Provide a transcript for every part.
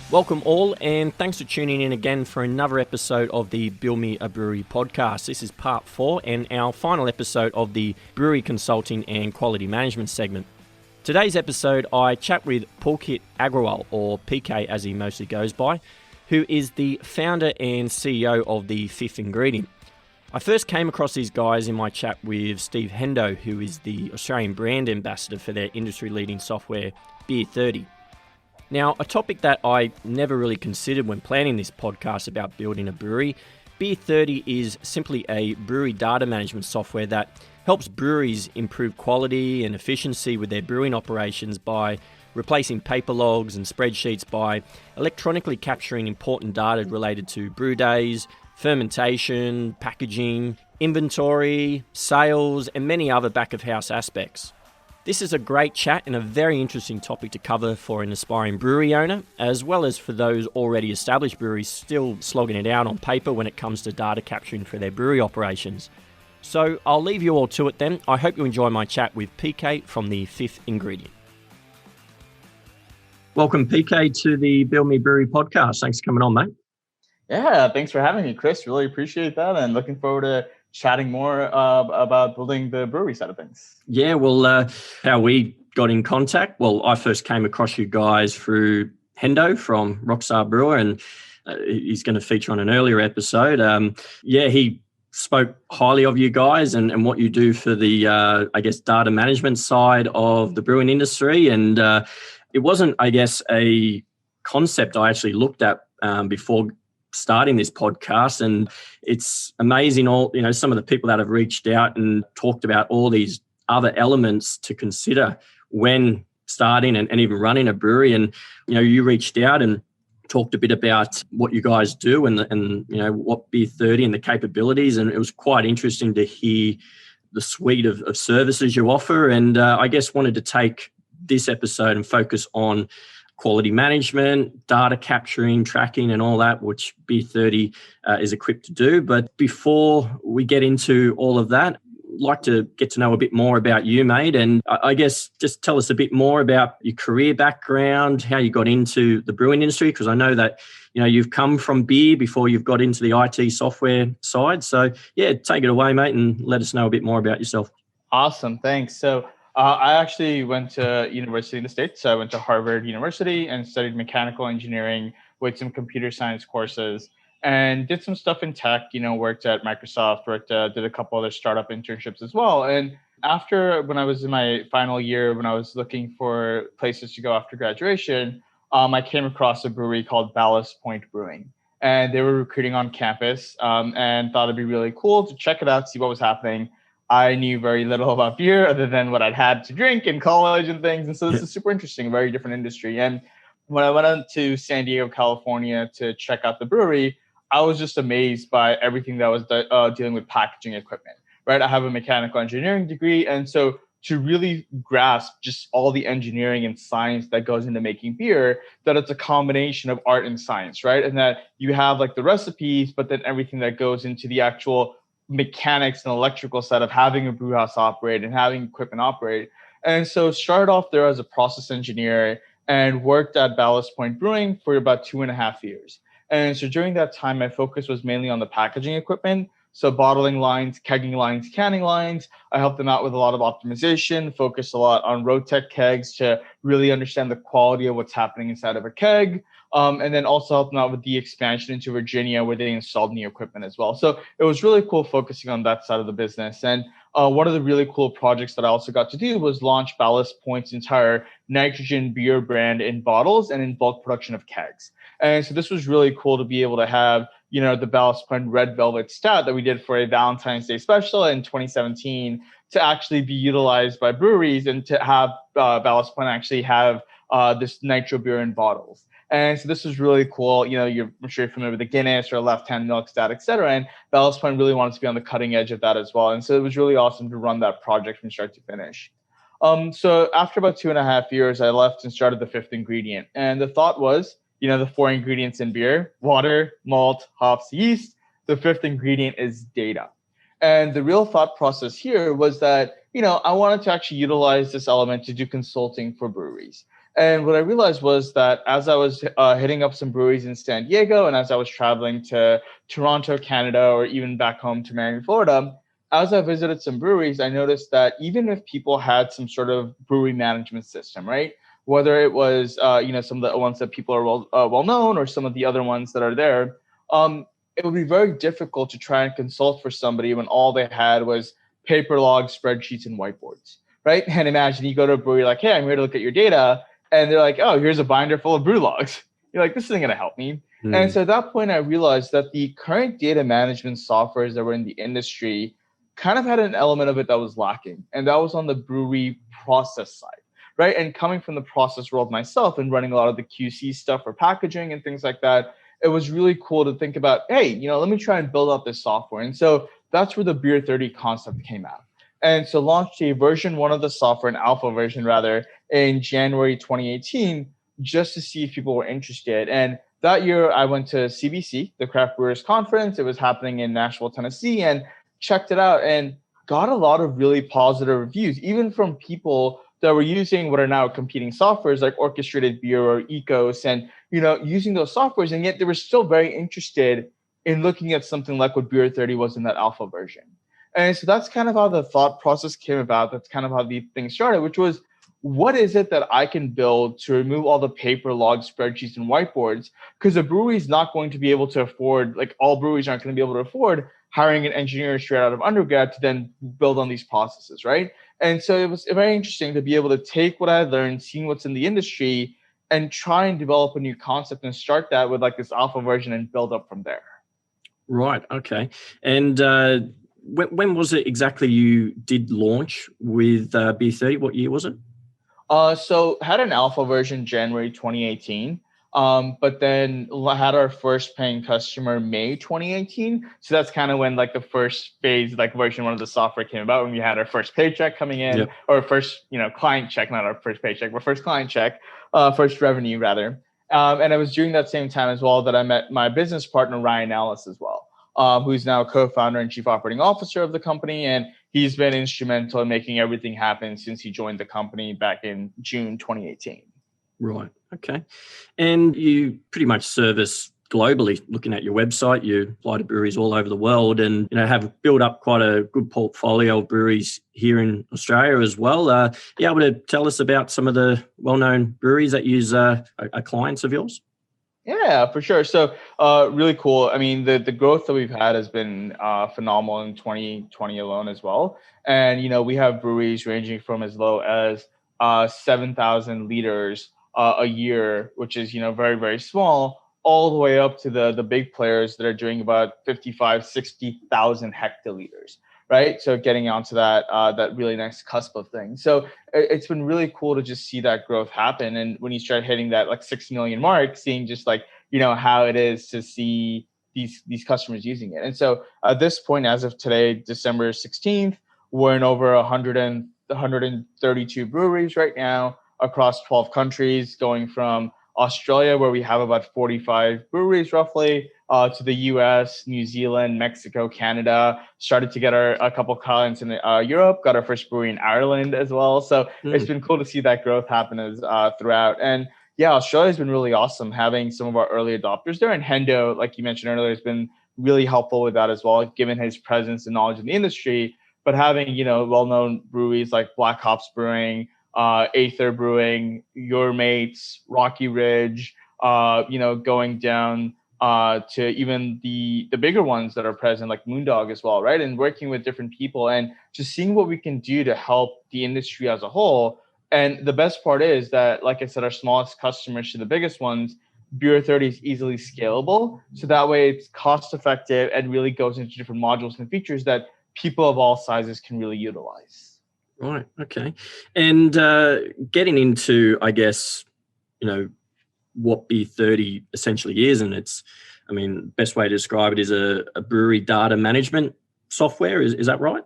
Welcome all, and thanks for tuning in again for another episode of the Build Me a Brewery podcast. This is part 4 and our final episode of the Brewery Consulting and Quality Management segment. Today's episode, I chat with Pulkit Agrawal, or PK as he mostly goes by, who is the founder and CEO of the Fifth Ingredient. I first came across these guys in my chat with Steve Hendo, who is the Australian brand ambassador for their industry-leading software, Beer30. Now, a topic that I never really considered when planning this podcast about building a brewery, Beer30 is simply a brewery data management software that helps breweries improve quality and efficiency with their brewing operations by replacing paper logs and spreadsheets by electronically capturing important data related to brew days, fermentation, packaging, inventory, sales, and many other back-of-house aspects. This is a great chat and a very interesting topic to cover for an aspiring brewery owner, as well as for those already established breweries still slogging it out on paper when it comes to data capturing for their brewery operations. So I'll leave you all to it then. I hope you enjoy my chat with PK from the Fifth Ingredient. Welcome, PK, to the Build Me Brewery podcast. Thanks for coming on, mate. Yeah, thanks for having me, Chris. Really appreciate that, and looking forward to chatting more about building the brewery side of things. Yeah, well, how we got in contact. Well, I first came across you guys through Hendo from Rockstar Brewer, and he's going to feature on an earlier episode. He spoke highly of you guys and what you do for the, data management side of the brewing industry. And it wasn't, a concept I actually looked at before starting this podcast, and it's amazing some of the people that have reached out and talked about all these other elements to consider when starting and even running a brewery. And you reached out and talked a bit about what you guys do and what Beer30 and the capabilities, and it was quite interesting to hear the suite of services you offer. And wanted to take this episode and focus on quality management, data capturing, tracking, and all that, which Beer30 is equipped to do. But before we get into all of that, I'd like to get to know a bit more about you, mate. And just tell us a bit more about your career background, how you got into the brewing industry, because I know that, you've come from beer before you've got into the IT software side. So, yeah, take it away, mate, and let us know a bit more about yourself. Awesome. Thanks. So, I actually went to university in the States. So I went to Harvard University and studied mechanical engineering with some computer science courses and did some stuff in tech, worked at Microsoft, did a couple other startup internships as well. And when I was in my final year, when I was looking for places to go after graduation, I came across a brewery called Ballast Point Brewing. And they were recruiting on campus and thought it'd be really cool to check it out, see what was happening. I knew very little about beer other than what I'd had to drink in college and things. And so this is super interesting, a very different industry. And when I went out to San Diego, California to check out the brewery, I was just amazed by everything that was dealing with packaging equipment, right? I have a mechanical engineering degree. And so to really grasp just all the engineering and science that goes into making beer, that it's a combination of art and science, right? And that you have like the recipes, but then everything that goes into the actual mechanics and electrical side of having a brew house operate and having equipment operate. And so started off there as a process engineer and worked at Ballast Point Brewing for about 2.5 years. And so during that time, my focus was mainly on the packaging equipment. So bottling lines, kegging lines, canning lines. I helped them out with a lot of optimization, focused a lot on road tech kegs to really understand the quality of what's happening inside of a keg. And then also helped them out with the expansion into Virginia where they installed new equipment as well. So it was really cool focusing on that side of the business. And one of the really cool projects that I also got to do was launch Ballast Point's entire nitrogen beer brand in bottles and in bulk production of kegs. And so this was really cool to be able to have, the Ballast Point Red Velvet Stout that we did for a Valentine's Day special in 2017 to actually be utilized by breweries and to have Ballast Point actually have this nitro beer in bottles. And so this was really cool. I'm sure you're familiar with the Guinness or left-hand milk stout, et cetera. And Ballast Point really wanted to be on the cutting edge of that as well. And so it was really awesome to run that project from start to finish. So after about 2.5 years, I left and started the Fifth Ingredient. And the thought was, the 4 ingredients in beer: water, malt, hops, yeast. The 5th ingredient is data. And the real thought process here was that, I wanted to actually utilize this element to do consulting for breweries. And what I realized was that as I was hitting up some breweries in San Diego, and as I was traveling to Toronto, Canada, or even back home to Miami, Florida, as I visited some breweries, I noticed that even if people had some sort of brewery management system, right? Whether it was some of the ones that people are well known, or some of the other ones that are there, it would be very difficult to try and consult for somebody when all they had was paper logs, spreadsheets, and whiteboards, right? And imagine you go to a brewery like, hey, I'm here to look at your data, and they're like, oh, here's a binder full of brew logs. You're like, this isn't going to help me. And so at that point, I realized that the current data management softwares that were in the industry kind of had an element of it that was lacking. And that was on the brewery process side, right? And coming from the process world myself and running a lot of the QC stuff for packaging and things like that, it was really cool to think about, hey, let me try and build out this software. And so that's where the Beer30 concept came out. And so launched a version one of the software, an alpha version rather, in January 2018, just to see if people were interested. And that year I went to CBC, the Craft Brewers Conference. It was happening in Nashville, Tennessee, and checked it out and got a lot of really positive reviews, even from people that were using what are now competing softwares like Orchestrated Beer or Ecos, and using those softwares, and yet they were still very interested in looking at something like what Beer30 was in that alpha version. And so that's kind of how the thought process came about. That's kind of how the thing started, which was, what is it that I can build to remove all the paper logs, spreadsheets, and whiteboards? Because a brewery is not going to be able to afford, like all breweries aren't going to be able to afford hiring an engineer straight out of undergrad to then build on these processes, right? And so it was very interesting to be able to take what I learned, seeing what's in the industry, and try and develop a new concept and start that with like this alpha version and build up from there. Right. Okay. And when was it exactly you did launch with Beer30? What year was it? So had an alpha version January 2018, but then had our first paying customer May 2018. So that's kind of when like the first phase, like version one of the software came about, when we had our first paycheck coming in, yep. Or first, client check, not our first paycheck, but first client check, first revenue rather. And it was during that same time as well that I met my business partner, Ryan Ellis, as well. Who's now co-founder and chief operating officer of the company. And he's been instrumental in making everything happen since he joined the company back in June 2018. Right. Okay. And you pretty much service globally. Looking at your website, you apply to breweries all over the world, and have built up quite a good portfolio of breweries here in Australia as well. You able to tell us about some of the well-known breweries that use are clients of yours? Yeah, for sure. So really cool. I mean, the growth that we've had has been phenomenal in 2020 alone as well. And, we have breweries ranging from as low as 7,000 liters a year, which is, very, very small, all the way up to the big players that are doing about 55, 60,000 hectoliters. Right. So getting onto that really nice cusp of things. So it's been really cool to just see that growth happen. And when you start hitting that like 6 million mark, seeing just like, how it is to see these customers using it. And so at this point, as of today, December 16th, we're in over 132 breweries right now across 12 countries, going from Australia, where we have about 45 breweries roughly, to the US, New Zealand, Mexico, Canada. Started to get a couple clients in Europe, got our first brewery in Ireland as well. So It's been cool to see that growth happen as throughout. And yeah, Australia's been really awesome having some of our early adopters there. And Hendo, like you mentioned earlier, has been really helpful with that as well, given his presence and knowledge in the industry. But having, well-known breweries like Black Hops Brewing, Aether Brewing, Your Mates, Rocky Ridge, going down to even the bigger ones that are present, like Moondog as well, right? And working with different people and just seeing what we can do to help the industry as a whole. And the best part is that, like I said, our smallest customers to the biggest ones, Beer30 is easily scalable. So that way it's cost effective and really goes into different modules and features that people of all sizes can really utilize. Right. Okay. And getting into, I guess, what Beer30 essentially is, and best way to describe it is a brewery data management software. Is that right?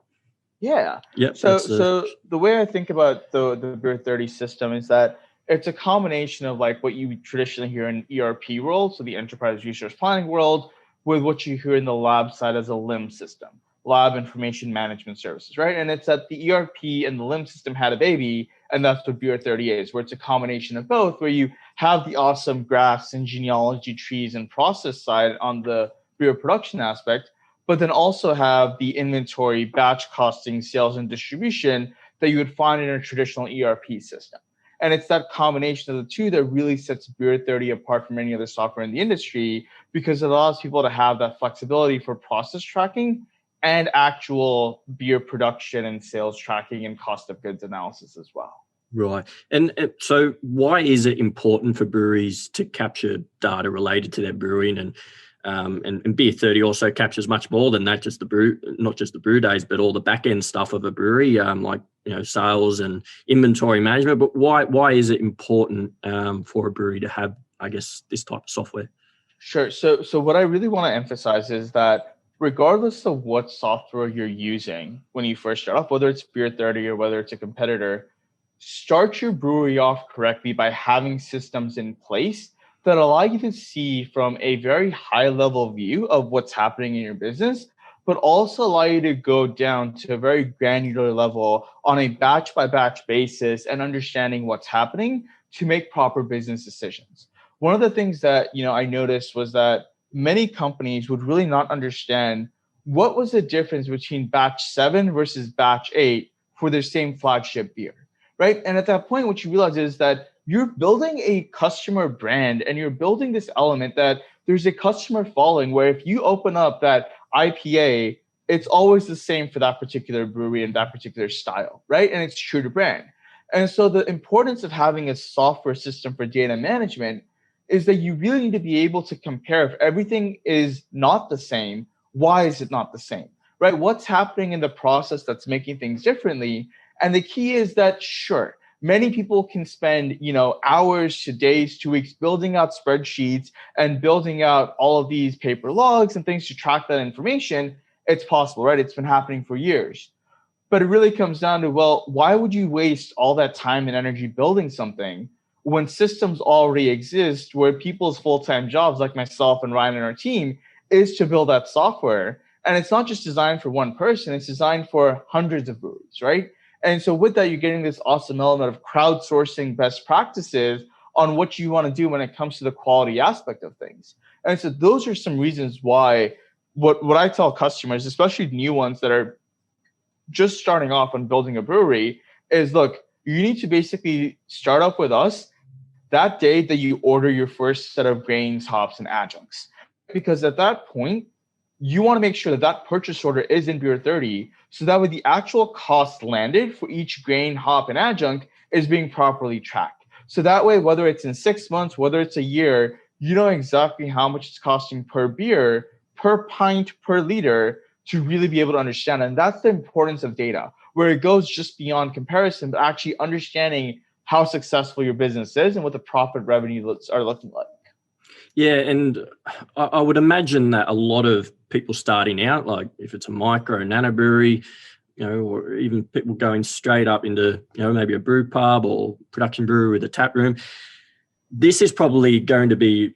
Yeah. Yep. So the way I think about the Beer30 system is that it's a combination of like what you traditionally hear in ERP world, so the enterprise resource planning world, with what you hear in the lab side as a LIM system, lab information management services, right? And it's that the ERP and the LIM system had a baby, And that's what Beer30 is, where it's a combination of both, where you have the awesome graphs and genealogy trees and process side on the beer production aspect, but then also have the inventory, batch costing, sales, and distribution that you would find in a traditional ERP system. And it's that combination of the two that really sets Beer30 apart from any other software in the industry, because it allows people to have that flexibility for process tracking and actual beer production and sales tracking and cost of goods analysis as well. Right. And so why is it important for breweries to capture data related to their brewing? And Beer30 also captures much more than that, just the brew, not just the brew days, but all the back end stuff of a brewery, like sales and inventory management. But why is it important for a brewery to have, I guess, this type of software? Sure. So what I really want to emphasize is that regardless of what software you're using when you first start off, whether it's Beer30 or whether it's a competitor, start your brewery off correctly by having systems in place that allow you to see from a very high level view of what's happening in your business, but also allow you to go down to a very granular level on a batch by batch basis and understanding what's happening to make proper business decisions. One of the things that I noticed was that many companies would really not understand what was the difference between batch 7 versus batch 8 for their same flagship beer, right? And at that point, what you realize is that you're building a customer brand and you're building this element that there's a customer following, where if you open up that IPA, it's always the same for that particular brewery and that particular style, right? And it's true to brand. And so the importance of having a software system for data management is that you really need to be able to compare if everything is not the same, why is it not the same, right? What's happening in the process that's making things differently? And the key is that, sure, many people can spend, hours to days to weeks building out spreadsheets and building out all of these paper logs and things to track that information. It's possible, right? It's been happening for years. But it really comes down to, well, why would you waste all that time and energy building something when systems already exist where people's full-time jobs, like myself and Ryan and our team, is to build that software? And it's not just designed for one person, it's designed for hundreds of breweries, right? And so with that, you're getting this awesome element of crowdsourcing best practices on what you want to do when it comes to the quality aspect of things. And so those are some reasons why what I tell customers, especially new ones that are just starting off on building a brewery, is look, you need to basically start up with us that day that you order your first set of grains, hops, and adjuncts. Because at that point, you want to make sure that that purchase order is in Beer30, so that way the actual cost landed for each grain, hop, and adjunct is being properly tracked. So that way, whether it's in 6 months, whether it's a year, you know exactly how much it's costing per beer, per pint, per liter, to really be able to understand. And that's the importance of data, where it goes just beyond comparison, but actually understanding how successful your business is and what the profit revenue are looking like. Yeah, and I would imagine that a lot of people starting out, like if it's a micro nano brewery, or even people going straight up into, maybe a brew pub or production brewery with a tap room, this is probably going to be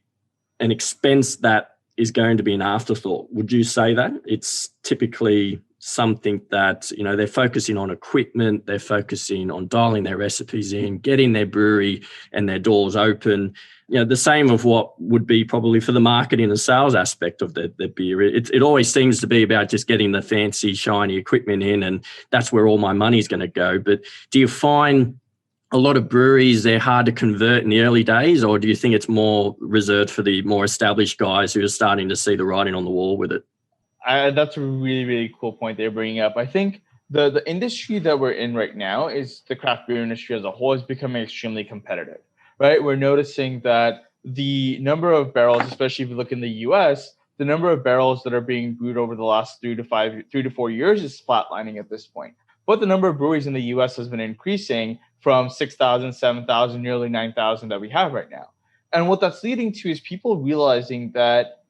an expense that is going to be an afterthought. Would you say that? It's typically something that, they're focusing on equipment, they're focusing on dialing their recipes in, getting their brewery and their doors open. The same of what would be probably for the marketing and sales aspect of the beer. It always seems to be about just getting the fancy, shiny equipment in, and that's where all my money's going to go. But do you find a lot of breweries, they're hard to convert in the early days, or do you think it's more reserved for the more established guys who are starting to see the writing on the wall with it? That's a really, really cool point they're bringing up. I think the industry that we're in right now is the craft beer industry as a whole is becoming extremely competitive, right? We're noticing that the number of barrels, especially if you look in the US, the number of barrels that are being brewed over the last 3 to 4 years is flatlining at this point. But the number of breweries in the US has been increasing from 6,000, 7,000, nearly 9,000 that we have right now. And what that's leading to is people realizing that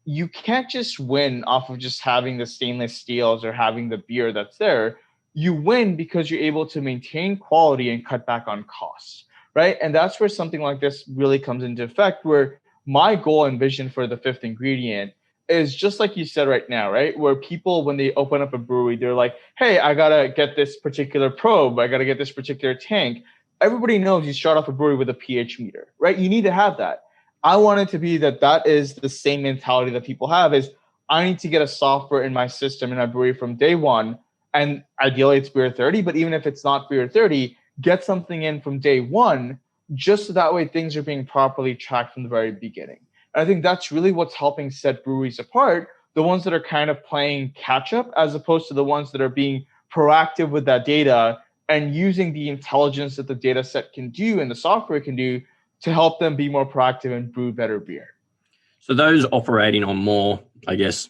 you can't just win off of just having the stainless steels or having the beer that's there. You win because you're able to maintain quality and cut back on costs, right? And that's where something like this really comes into effect, where my goal and vision for the fifth ingredient is just like you said right now, right? Where people, when they open up a brewery, they're like, hey, I gotta get this particular probe, I gotta get this particular tank. Everybody knows you start off a brewery with a pH meter, right? You need to have that. I want it to be that is the same mentality that people have is I need to get a software in my system in my brewery from day one. And ideally it's Beer30, but even if it's not Beer30, get something in from day one, just so that way things are being properly tracked from the very beginning. And I think that's really what's helping set breweries apart, the ones that are kind of playing catch up as opposed to the ones that are being proactive with that data and using the intelligence that the data set can do and the software can do to help them be more proactive and brew better beer. So those operating on more, I guess,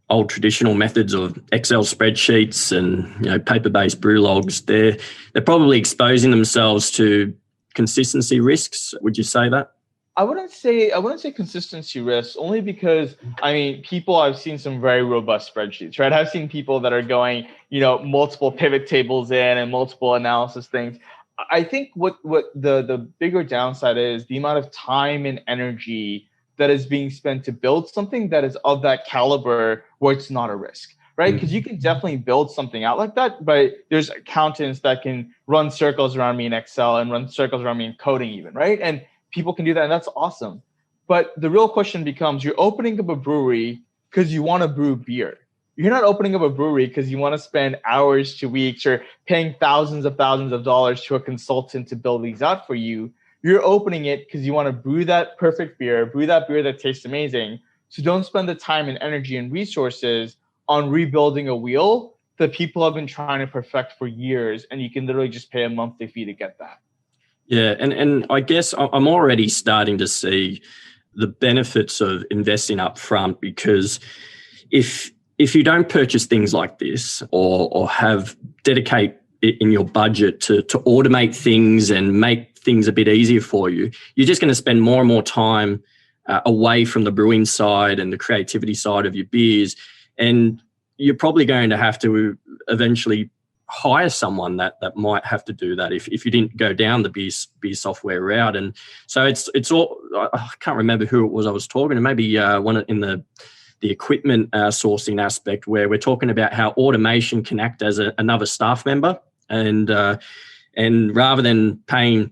old traditional methods of Excel spreadsheets and paper-based brew logs, they're probably exposing themselves to consistency risks. Would you say that? I wouldn't say consistency risks, only because I've seen some very robust spreadsheets, right? I've seen people that are going, multiple pivot tables in and multiple analysis things. I think what the bigger downside is the amount of time and energy that is being spent to build something that is of that caliber where it's not a risk, right? Because you can definitely build something out like that, but there's accountants that can run circles around me in Excel and run circles around me in coding even, right? And people can do that, and that's awesome. But the real question becomes, you're opening up a brewery because you want to brew beer. You're not opening up a brewery because you want to spend hours to weeks or paying thousands of dollars to a consultant to build these out for you. You're opening it because you want to brew that perfect beer, brew that beer that tastes amazing. So don't spend the time and energy and resources on rebuilding a wheel that people have been trying to perfect for years, and you can literally just pay a monthly fee to get that. Yeah, and I guess I'm already starting to see the benefits of investing up front, because if you don't purchase things like this or have dedicate it in your budget to automate things and make things a bit easier for you, you're just going to spend more and more time away from the brewing side and the creativity side of your beers. And you're probably going to have to eventually hire someone that might have to do that if you didn't go down the beer software route. And so it's all, I can't remember who it was I was talking to, maybe one in the equipment sourcing aspect, where we're talking about how automation can act as another staff member. And rather than paying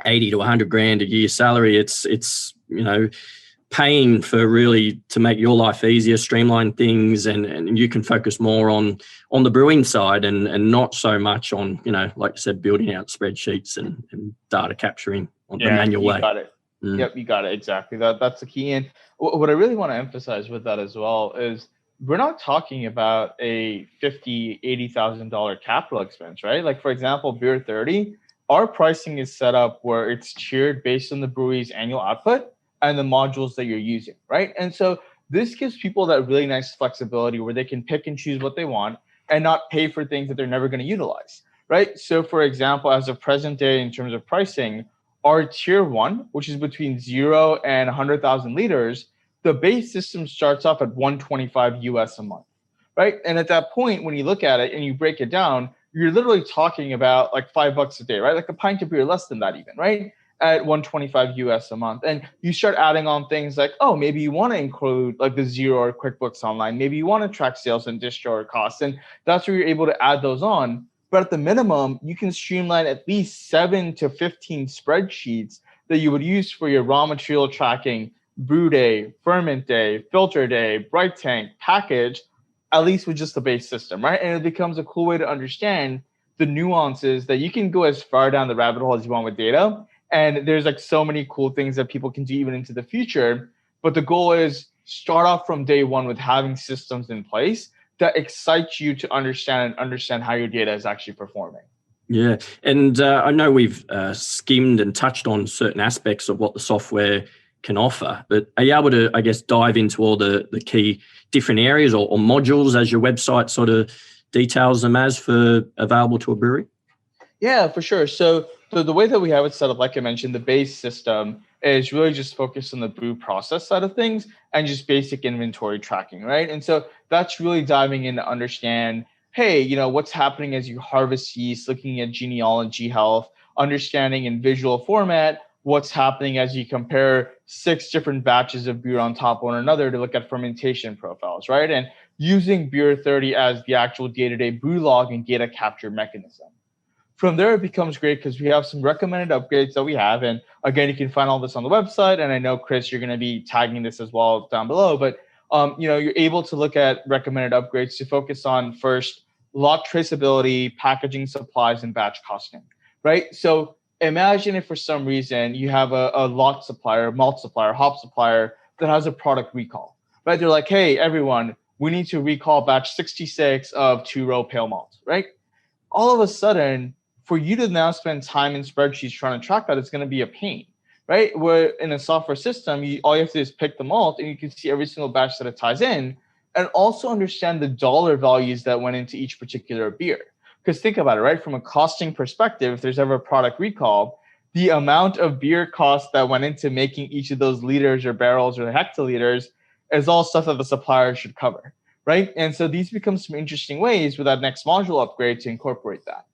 80 to 100 grand a year salary, it's paying for really to make your life easier, streamline things, and you can focus more on the brewing side and not so much on, like you said, building out spreadsheets and data capturing on the manual way. Got it. Yep, you got it. Exactly. That's the key. And what I really want to emphasize with that as well is we're not talking about a $50,000, $80,000 capital expense, right? Like, for example, Beer30, our pricing is set up where it's tiered based on the brewery's annual output and the modules that you're using, right? And so this gives people that really nice flexibility where they can pick and choose what they want and not pay for things that they're never going to utilize, right? So, for example, as of present day in terms of pricing, our tier one, which is between 0 and 100,000 liters, the base system starts off at $125 US a month, right? And at that point, when you look at it and you break it down, you're literally talking about like $5 a day, right? Like a pint of beer, less than that even, right? At $125 US a month. And you start adding on things like, oh, maybe you want to include like the Xero or QuickBooks Online. Maybe you want to track sales and distro costs. And that's where you're able to add those on. But at the minimum, you can streamline at least 7 to 15 spreadsheets that you would use for your raw material tracking, brew day, ferment day, filter day, bright tank, package, at least with just the base system, right? And it becomes a cool way to understand the nuances that you can go as far down the rabbit hole as you want with data. And there's like so many cool things that people can do even into the future. But the goal is start off from day one with having systems in place that excites you to understand how your data is actually performing. Yeah. And I know we've skimmed and touched on certain aspects of what the software can offer, but are you able to, I guess, dive into all the key different areas or modules as your website sort of details them as for available to a brewery? Yeah, for sure. So the way that we have it set up, like I mentioned, the base system is really just focused on the brew process side of things and just basic inventory tracking, right? And so that's really diving in to understand, hey, what's happening as you harvest yeast, looking at genealogy health, understanding in visual format what's happening as you compare 6 different batches of beer on top of one another to look at fermentation profiles, right? And using Beer30 as the actual day-to-day brew log and data capture mechanism. From there, it becomes great because we have some recommended upgrades that we have. And again, you can find all this on the website. And I know, Chris, you're going to be tagging this as well down below. But you're able to look at recommended upgrades to focus on first lot traceability, packaging supplies, and batch costing, right? So imagine if for some reason you have a lot supplier, malt supplier, hop supplier that has a product recall, right? They're like, hey, everyone, we need to recall batch 66 of 2-row pale malt, right? All of a sudden, for you to now spend time in spreadsheets trying to track that, it's going to be a pain, right? Where in a software system, all you have to do is pick the malt and you can see every single batch that it ties in, and also understand the dollar values that went into each particular beer. Because think about it, right? From a costing perspective, if there's ever a product recall, the amount of beer cost that went into making each of those liters or barrels or hectoliters is all stuff that the supplier should cover, right? And so these become some interesting ways with that next module upgrade to incorporate that.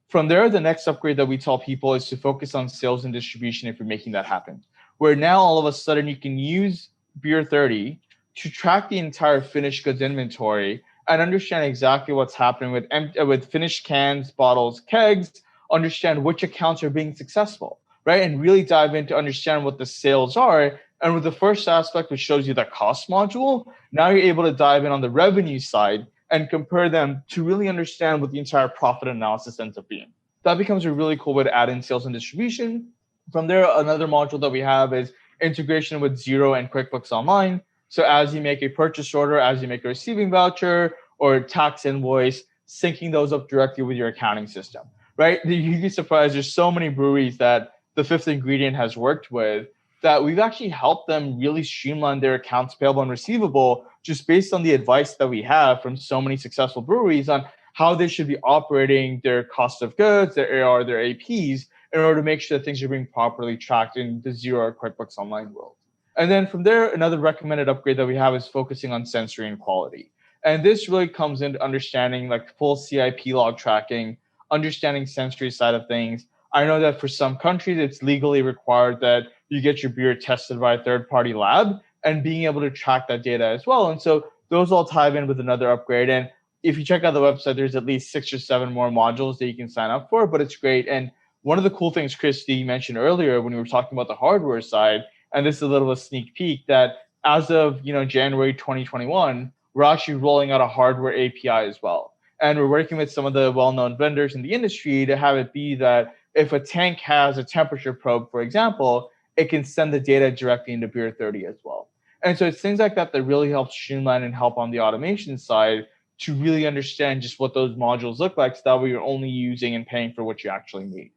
From there, the next upgrade that we tell people is to focus on sales and distribution if you're making that happen. Where now all of a sudden you can use Beer30 to track the entire finished goods inventory and understand exactly what's happening with finished cans, bottles, kegs, understand which accounts are being successful, right? And really dive in to understand what the sales are. And with the first aspect, which shows you the cost module, now you're able to dive in on the revenue side and compare them to really understand what the entire profit analysis ends up being. That becomes a really cool way to add in sales and distribution. From there, another module that we have is integration with Xero and QuickBooks Online. So as you make a purchase order, as you make a receiving voucher or tax invoice, syncing those up directly with your accounting system, right? You'd be surprised. There's so many breweries that the Fifth Ingredient has worked with that we've actually helped them really streamline their accounts payable and receivable just based on the advice that we have from so many successful breweries on how they should be operating their cost of goods, their AR, their APs, in order to make sure that things are being properly tracked in the Xero or QuickBooks Online world. And then from there, another recommended upgrade that we have is focusing on sensory and quality. And this really comes into understanding like full CIP log tracking, understanding sensory side of things. I know that for some countries, it's legally required that you get your beer tested by a third-party lab and being able to track that data as well. And so those all tie in with another upgrade. And if you check out the website, there's at least 6 or 7 more modules that you can sign up for, but it's great. And one of the cool things, Christy, you mentioned earlier when we were talking about the hardware side, and this is a little of a sneak peek, that as of January 2021, we're actually rolling out a hardware API as well. And we're working with some of the well-known vendors in the industry to have it be that if a tank has a temperature probe, for example, it can send the data directly into Beer30 as well. And so it's things like that that really help streamline and help on the automation side to really understand just what those modules look like so that way you're only using and paying for what you actually need.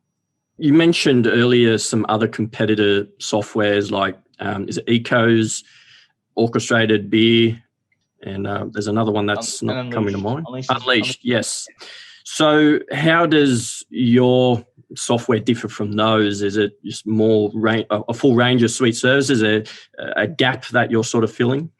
You mentioned earlier some other competitor softwares like, is it Eco's Orchestrated Beer? And there's another one that's not coming to mind. Unleashed, yes. So how does your software differ from those? Is it just more a full range of suite services? Is there a gap that you're sort of filling?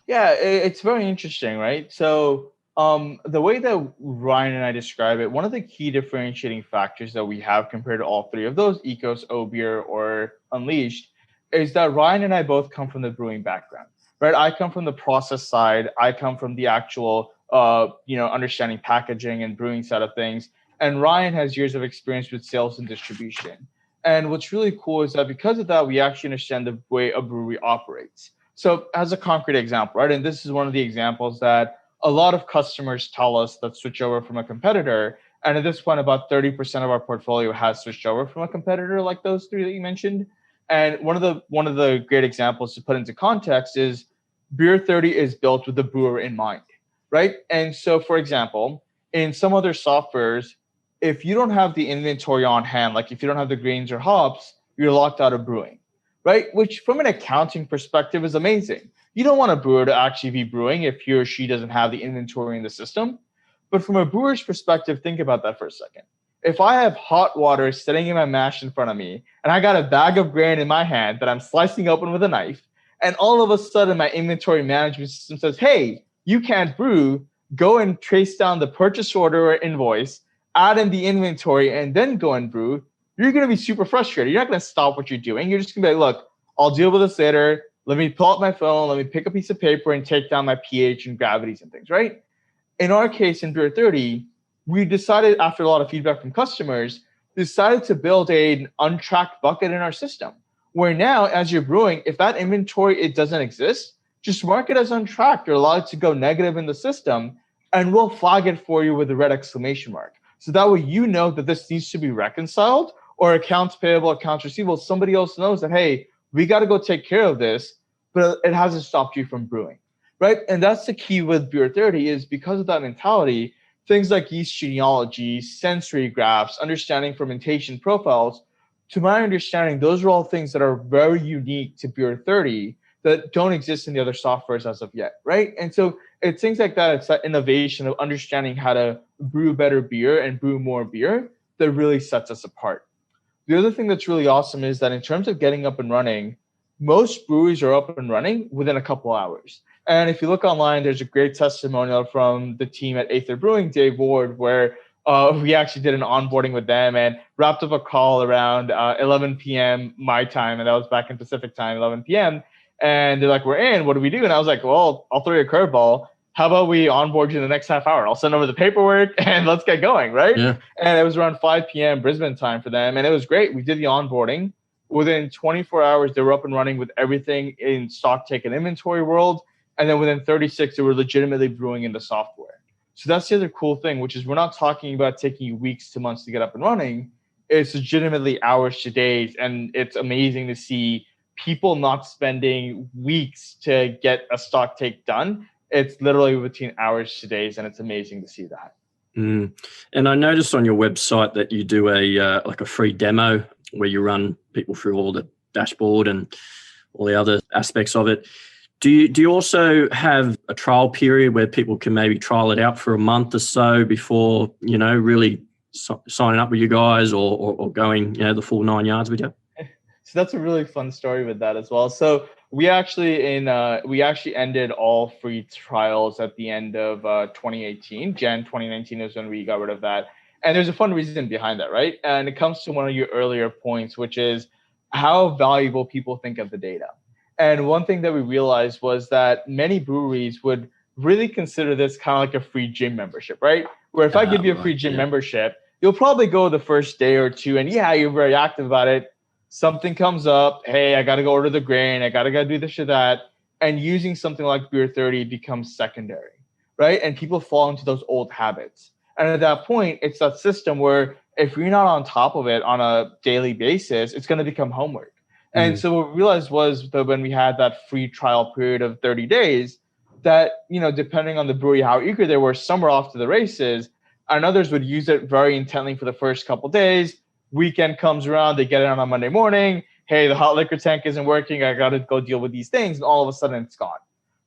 Yeah, it's very interesting, right? So the way that Ryan and I describe it, one of the key differentiating factors that we have compared to all 3 of those, Ecos, Obeer, or Unleashed, is that Ryan and I both come from the brewing background, right? I come from the process side. I come from the actual understanding packaging and brewing side of things. And Ryan has years of experience with sales and distribution. And what's really cool is that because of that, we actually understand the way a brewery operates. So as a concrete example, right? And this is one of the examples that a lot of customers tell us that switch over from a competitor. And at this point, about 30% of our portfolio has switched over from a competitor like those 3 that you mentioned. And one of the great examples to put into context is Beer30 is built with the brewer in mind, right? And so, for example, in some other softwares, if you don't have the inventory on hand, like if you don't have the grains or hops, you're locked out of brewing, right? Which from an accounting perspective is amazing. You don't want a brewer to actually be brewing if he or she doesn't have the inventory in the system. But from a brewer's perspective, think about that for a second. If I have hot water sitting in my mash in front of me, and I got a bag of grain in my hand that I'm slicing open with a knife, and all of a sudden my inventory management system says, hey, you can't brew, go and trace down the purchase order or invoice, add in the inventory, and then go and brew, you're going to be super frustrated. You're not going to stop what you're doing. You're just going to be like, look, I'll deal with this later. Let me pull out my phone. Let me pick a piece of paper and take down my pH and gravities and things, right? In our case, in Beer30, we decided, after a lot of feedback from customers, decided to build an untracked bucket in our system, where now, as you're brewing, if that inventory, it doesn't exist, just mark it as untracked or allow it to go negative in the system, and we'll flag it for you with a red exclamation mark. So that way you know that this needs to be reconciled, or accounts payable, accounts receivable, somebody else knows that, hey, we got to go take care of this, but it hasn't stopped you from brewing, right? And that's the key with Beer30 is because of that mentality, things like yeast genealogy, sensory graphs, understanding fermentation profiles, to my understanding, those are all things that are very unique to Beer30 that don't exist in the other softwares as of yet, right? And so it's things like that. It's that innovation of understanding how to brew better beer and brew more beer that really sets us apart. The other thing that's really awesome is that in terms of getting up and running, most breweries are up and running within a couple hours. And if you look online, there's a great testimonial from the team at Aether Brewing, Dave Ward, where we actually did an onboarding with them and wrapped up a call around 11 p.m. my time, and that was back in Pacific time, 11 p.m. And they're like, we're in, what do we do? And I was like, well, I'll throw you a curveball. How about we onboard you in the next half hour? I'll send over the paperwork and let's get going, right? Yeah. And it was around 5 p.m. Brisbane time for them. And it was great. We did the onboarding. Within 24 hours, they were up and running with everything in stock take and inventory world. And then within 36, they were legitimately brewing in the software. So that's the other cool thing, which is we're not talking about taking you weeks to months to get up and running. It's legitimately hours to days. And it's amazing to see people not spending weeks to get a stock take done. It's literally between hours to days, and it's amazing to see that. Mm. And I noticed on your website that you do a free demo where you run people through all the dashboard and all the other aspects of it. Do you also have a trial period where people can maybe trial it out for a month or so before, really signing up with you guys or going, the full 9 yards with you? So that's a really fun story with that as well. So we actually ended all free trials at the end of 2018. Jan 2019 is when we got rid of that. And there's a fun reason behind that, right? And it comes to one of your earlier points, which is how valuable people think of the data. And one thing that we realized was that many breweries would really consider this kind of like a free gym membership, right? Where if I give you a free gym membership, you'll probably go the first day or two and you're very active about it. Something comes up, hey, I got to go order the grain, I got to go do this or that. And using something like Beer30 becomes secondary, right? And people fall into those old habits. And at that point, it's that system where if you're not on top of it on a daily basis, it's going to become homework. And so what we realized was that when we had that free trial period of 30 days, that, depending on the brewery, how eager they were, some were off to the races, and others would use it very intently for the first couple of days. Weekend comes around, they get it on a Monday morning. Hey, the hot liquor tank isn't working. I got to go deal with these things. And all of a sudden it's gone,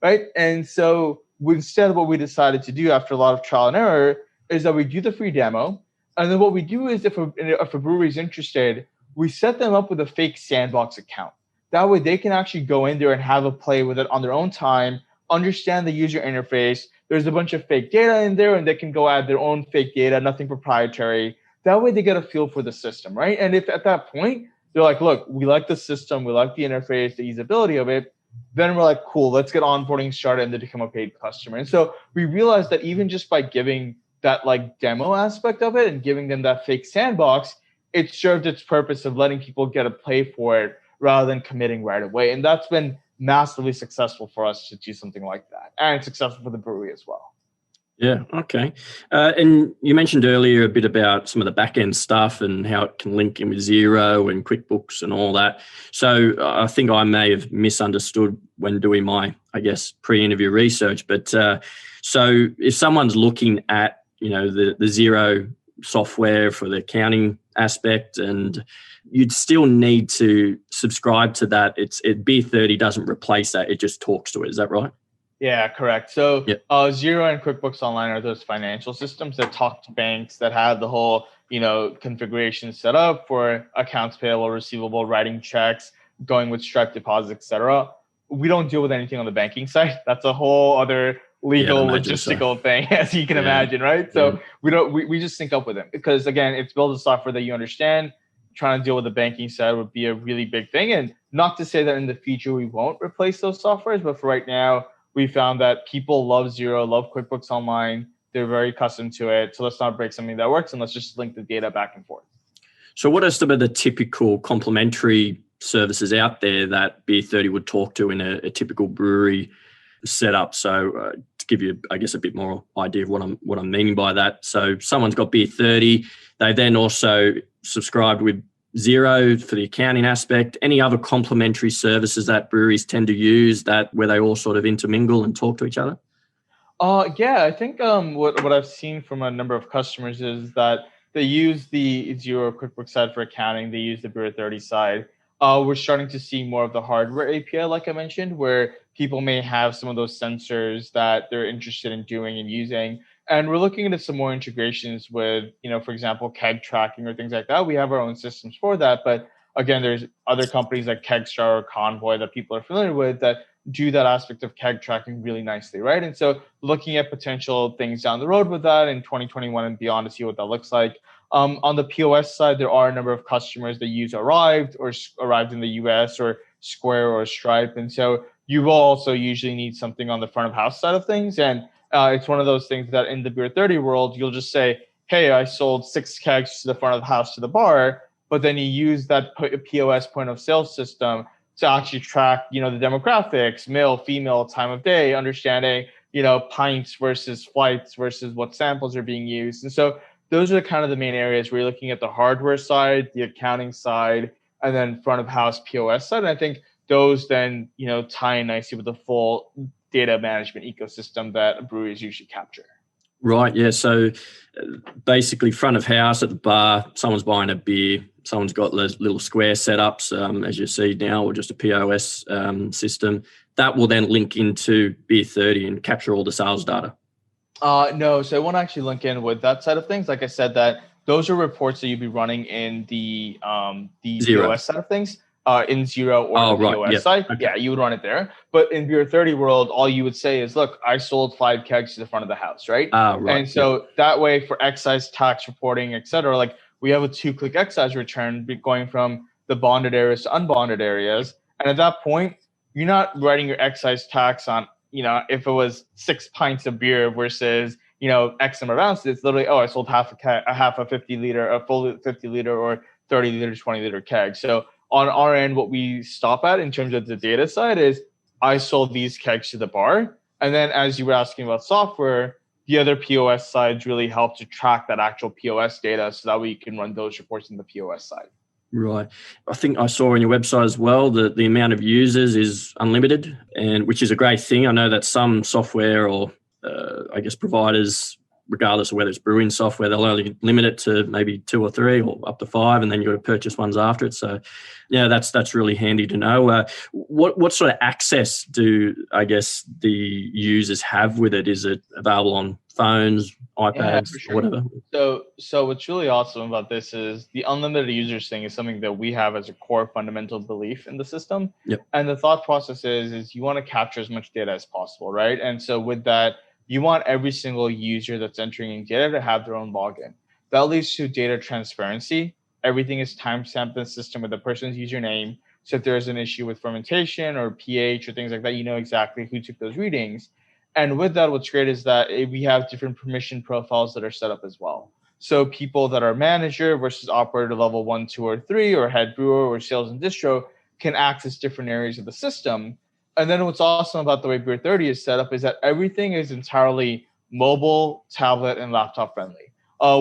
right? And so instead, what we decided to do after a lot of trial and error is that we do the free demo. And then what we do is if a brewery is interested, we set them up with a fake sandbox account. That way they can actually go in there and have a play with it on their own time, understand the user interface. There's a bunch of fake data in there and they can go add their own fake data, nothing proprietary. That way they get a feel for the system, right? And if at that point, they're like, look, we like the system, we like the interface, the usability of it, then we're like, cool, let's get onboarding started and then become a paid customer. And so we realized that even just by giving that demo aspect of it and giving them that fake sandbox, it served its purpose of letting people get a play for it rather than committing right away. And that's been massively successful for us to do something like that. And successful for the brewery as well. Yeah, okay. And you mentioned earlier a bit about some of the back-end stuff and how it can link in with Xero and QuickBooks and all that. So I think I may have misunderstood when doing my, pre-interview research. But so if someone's looking at, the Xero software for the accounting aspect, and you'd still need to subscribe to that, Beer30 doesn't replace that. It just talks to it. Is that right? Yeah, correct. So Xero and QuickBooks Online are those financial systems that talk to banks, that have the whole, configuration set up for accounts payable, receivable, writing checks, going with Stripe deposits, etc. We don't deal with anything on the banking side. That's a whole other legal logistical thing, as you can imagine, right? So we just sync up with them because, again, it's built a software that you understand. trying to deal with the banking side would be a really big thing. And not to say that in the future we won't replace those softwares, but for right now, we found that people love Xero, love QuickBooks Online. They're very accustomed to it. So let's not break something that works, and let's just link the data back and forth. So what are some of the typical complementary services out there that Beer30 would talk to in a typical brewery setup? So to give you, I guess, a bit more idea of what I'm meaning by that. So someone's got Beer30. They then also subscribed with Xero for the accounting aspect. Any other complementary services that breweries tend to use that where they all sort of intermingle and talk to each other? Yeah, I think what I've seen from a number of customers is that they use the Xero QuickBooks side for accounting. They use the Brewer30 side. We're starting to see more of the hardware API, like I mentioned, where people may have some of those sensors that they're interested in doing and using. And we're looking into some more integrations with, for example, keg tracking or things like that. We have our own systems for that. But again, there's other companies like Kegstar or Convoy that people are familiar with that do that aspect of keg tracking really nicely, right? And so looking at potential things down the road with that in 2021 and beyond to see what that looks like. On the POS side, there are a number of customers that use Arrived or Arrived in the US or Square or Stripe. And so you will also usually need something on the front of house side of things. And it's one of those things that in the Beer30 world, you'll just say, hey, I sold 6 kegs to the front of the house to the bar, but then you use that POS point of sale system to actually track, the demographics, male, female, time of day, understanding, pints versus flights versus what samples are being used. And so those are kind of the main areas where you're looking at the hardware side, the accounting side, and then front of house POS side. And I think those then, tie in nicely with the full data management ecosystem that breweries usually capture. Right, yeah. So basically front of house at the bar, someone's buying a beer, someone's got those little square setups, as you see now, or just a POS system. That will then link into Beer30 and capture all the sales data. No, so I won't actually link in with that side of things. Like I said, that those are reports that you'd be running in the Xero. POS side of things. In Xero or the POS side. Okay. Yeah, you would run it there. But in Beer30 world, all you would say is, look, I sold 5 kegs to the front of the house, right? Right. And so that way for excise tax reporting, et cetera, like we have a 2-click excise return going from the bonded areas to unbonded areas. And at that point, you're not writing your excise tax on, if it was 6 pints of beer versus, X number of ounces, it's literally, I sold half a 50 liter, a full 50 liter or 30 liter, 20 liter keg. So on our end, what we stop at in terms of the data side is I sold these kegs to the bar. And then as you were asking about software, the other POS sides really help to track that actual POS data so that way you can run those reports in the POS side. Right. I think I saw on your website as well that the amount of users is unlimited, and which is a great thing. I know that some software or providers, regardless of whether it's brewing software, they'll only limit it to maybe 2 or 3 or up to 5, and then you've got to purchase ones after it. So, yeah, that's really handy to know. What sort of access do, I guess, the users have with it? Is it available on phones, iPads, sure. or whatever? So what's really awesome about this is the unlimited users thing is something that we have as a core fundamental belief in the system. Yep. And the thought process is you want to capture as much data as possible, right? And so with that, you want every single user that's entering in data to have their own login. That leads to data transparency. Everything is timestamped in the system with the person's username. So if there's an issue with fermentation or pH or things like that, you know exactly who took those readings. And with that, what's great is that we have different permission profiles that are set up as well. So people that are manager versus operator level 1, 2, or 3, or head brewer or sales and distro can access different areas of the system. And then what's awesome about the way Beer30 is set up is that everything is entirely mobile, tablet, and laptop friendly.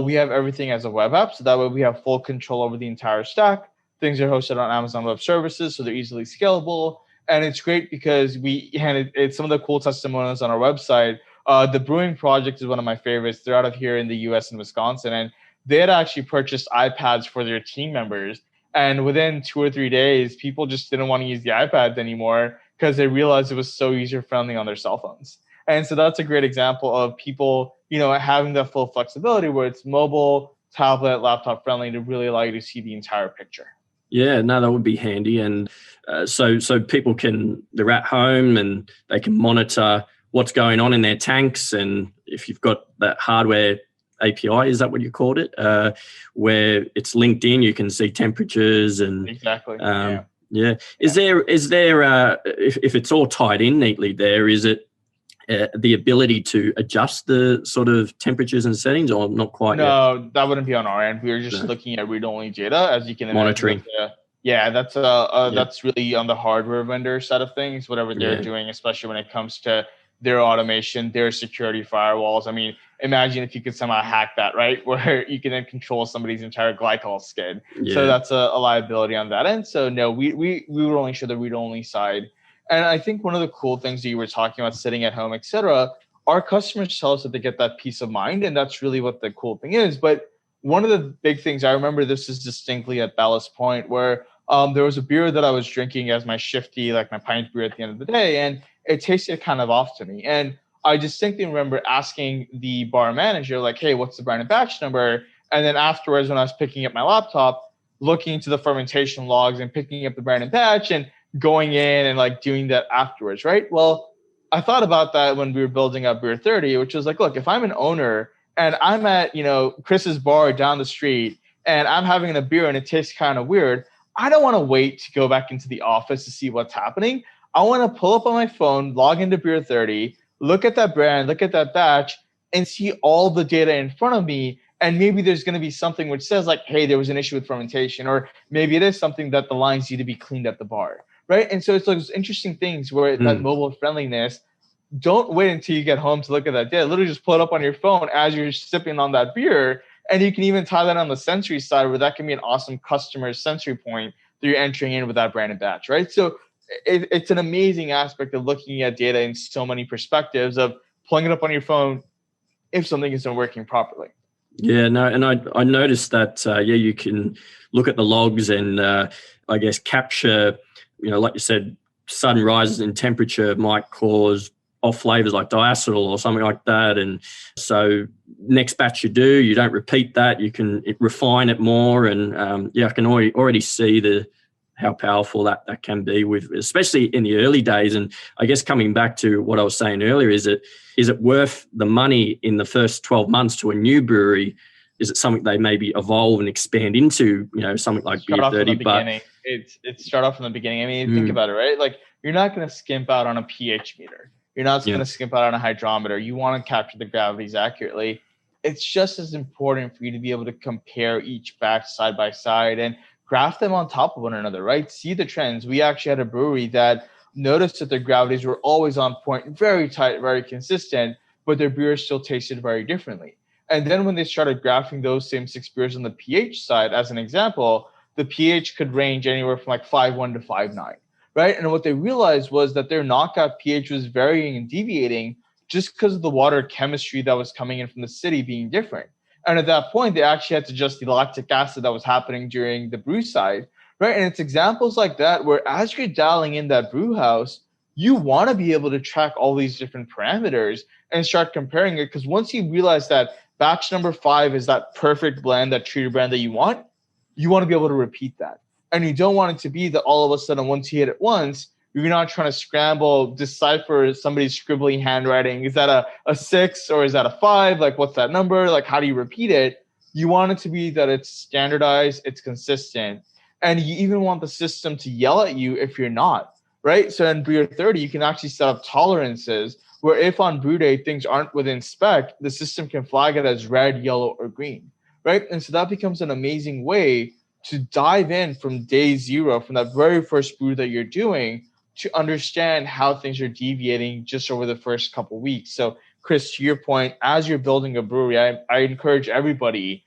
We have everything as a web app, so that way we have full control over the entire stack. Things are hosted on Amazon Web Services, so they're easily scalable. And it's great because it's some of the cool testimonials on our website. The Brewing Project is one of my favorites. They're out of here in the US and Wisconsin, and they had actually purchased iPads for their team members. And within 2 or 3 days, people just didn't want to use the iPads anymore because they realized it was so user-friendly on their cell phones. And so that's a great example of people, having that full flexibility where it's mobile, tablet, laptop friendly to really allow you to see the entire picture. Yeah, no, that would be handy. And so people they're at home and they can monitor what's going on in their tanks. And if you've got that hardware API, is that what you called it? Where it's linked in, you can see temperatures and Exactly. Yeah. Is there if it's all tied in neatly there, is it the ability to adjust the sort of temperatures and settings, or not quite yet? No, that wouldn't be on our end. We were just looking at read-only data, as you can imagine. Monitoring. That's really on the hardware vendor side of things, whatever they're doing, especially when it comes to their automation, their security firewalls. I mean, imagine if you could somehow hack that, right? Where you can then control somebody's entire glycol skid. Yeah. So that's a liability on that end. So no, we would only show the read-only side. And I think one of the cool things that you were talking about, sitting at home, et cetera, our customers tell us that they get that peace of mind. And that's really what the cool thing is. But one of the big things, I remember this is distinctly at Ballast Point, where there was a beer that I was drinking as my shifty, like my pint beer at the end of the day, and it tasted kind of off to me. And I distinctly remember asking the bar manager, like, hey, what's the brand and batch number? And then afterwards, when I was picking up my laptop, looking into the fermentation logs and picking up the brand and batch and going in and like doing that afterwards, right? Well, I thought about that when we were building up Beer30, which was like, look, if I'm an owner and I'm at, Chris's bar down the street and I'm having a beer and it tastes kind of weird, I don't want to wait to go back into the office to see what's happening. I want to pull up on my phone, log into Beer30, look at that brand, look at that batch, and see all the data in front of me. And maybe there's going to be something which says like, hey, there was an issue with fermentation, or maybe it is something that the lines need to be cleaned at the bar, right? And so it's like those interesting things where that mobile friendliness, don't wait until you get home to look at that data. Literally just pull it up on your phone as you're sipping on that beer. And you can even tie that on the sensory side, where that can be an awesome customer sensory point that you're entering in with that brand and batch, right? So it's an amazing aspect of looking at data in so many perspectives, of pulling it up on your phone if something isn't working properly. Yeah, no, and I noticed that, you can look at the logs and I guess capture, like you said, sudden rises in temperature might cause off flavors like diacetyl or something like that. And so next batch you do, you don't repeat that, you can refine it more. And I can already see how powerful that can be, with especially in the early days. And I guess coming back to what I was saying earlier, is it worth the money in the first 12 months to a new brewery? Is it something they maybe evolve and expand into, something like Beer30? But it's start off from the beginning. I mean, think about it, right? Like, you're not going to skimp out on a pH meter. You're not going to skimp out on a hydrometer. You want to capture the gravities accurately. It's just as important for you to be able to compare each batch side by side and graph them on top of one another, right? See the trends. We actually had a brewery that noticed that their gravities were always on point, very tight, very consistent, but their beers still tasted very differently. And then when they started graphing those same 6 beers on the pH side, as an example, the pH could range anywhere from like 5.1 to 5.9, right? And what they realized was that their knockout pH was varying and deviating just because of the water chemistry that was coming in from the city being different. And at that point, they actually had to adjust the lactic acid that was happening during the brew side, right? And it's examples like that where, as you're dialing in that brew house, you want to be able to track all these different parameters and start comparing it. Because once you realize that batch number 5 is that perfect blend, that treater brand that you want to be able to repeat that. And you don't want it to be that all of a sudden, once you hit it once, you're not trying to scramble, decipher somebody's scribbly handwriting. Is that a 6 or is that a 5? Like, what's that number? Like, how do you repeat it? You want it to be that it's standardized, it's consistent. And you even want the system to yell at you if you're not, right? So in Beer30, you can actually set up tolerances where if on brew day things aren't within spec, the system can flag it as red, yellow, or green, right? And so that becomes an amazing way to dive in from day zero, from that very first brew that you're doing, to understand how things are deviating just over the first couple of weeks. So, Chris, to your point, as you're building a brewery, I encourage everybody,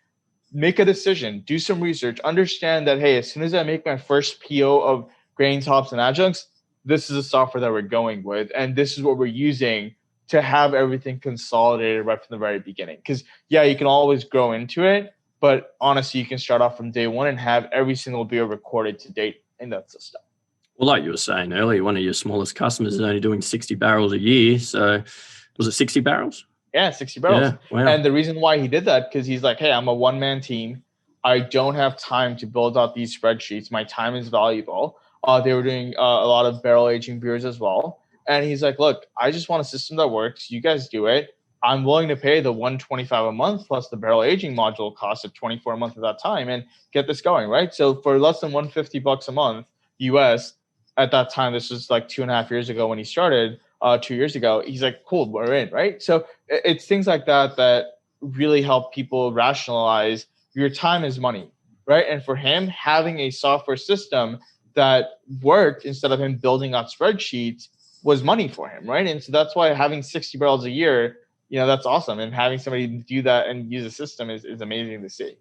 make a decision, do some research, understand that, hey, as soon as I make my first PO of grains, hops, and adjuncts, this is the software that we're going with, and this is what we're using to have everything consolidated right from the very beginning. Because, you can always grow into it, but honestly, you can start off from day one and have every single beer recorded to date in that system. Well, like you were saying earlier, one of your smallest customers is only doing 60 barrels a year. So was it 60 barrels? Yeah, 60 barrels. Yeah, wow. And the reason why he did that, because he's like, hey, I'm a one-man team. I don't have time to build out these spreadsheets. My time is valuable. They were doing a lot of barrel aging beers as well. And he's like, look, I just want a system that works. You guys do it. I'm willing to pay the $125 a month plus the barrel aging module cost of $24 a month at that time and get this going, right? So for less than $150 a month US at that time, this was like 2.5 years ago when he started, 2 years ago, he's like, cool, we're in, right? So it's things like that that really help people rationalize your time is money, right? And for him, having a software system that worked instead of him building out spreadsheets was money for him, right? And so that's why having 60 barrels a year, that's awesome. And having somebody do that and use a system is amazing to see.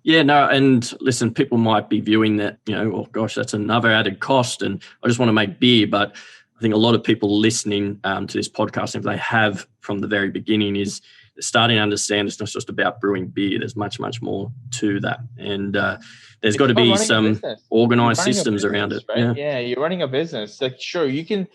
Yeah, no, and listen, people might be viewing that, oh gosh, that's another added cost, and I just want to make beer. But I think a lot of people listening to this podcast, if they have from the very beginning, is starting to understand it's not just about brewing beer. There's much, much more to that, and there's got to be some organized systems around it. Right? Yeah, you're running a business. Like, sure, you can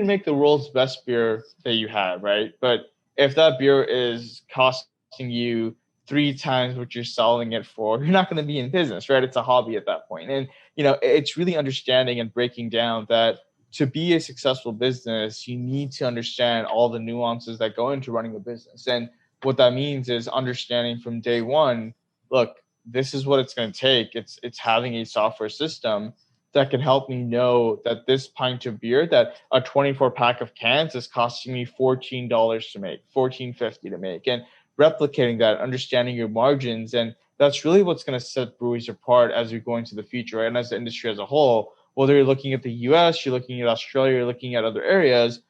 make the world's best beer that you have, right? But if that beer is costing you 3 times what you're selling it for, you're not going to be in business, right? It's a hobby at that point. And, it's really understanding and breaking down that to be a successful business, you need to understand all the nuances that go into running a business. And what that means is understanding from day one, look, this is what it's going to take. It's having a software system that can help me know that this pint of beer, that a 24 pack of cans is costing me $14 to make, $14.50 to make. And replicating that, understanding your margins. And that's really what's going to set breweries apart as we go into the future, right? And as the industry as a whole, whether you're looking at the US, you're looking at Australia, you're looking at other areas,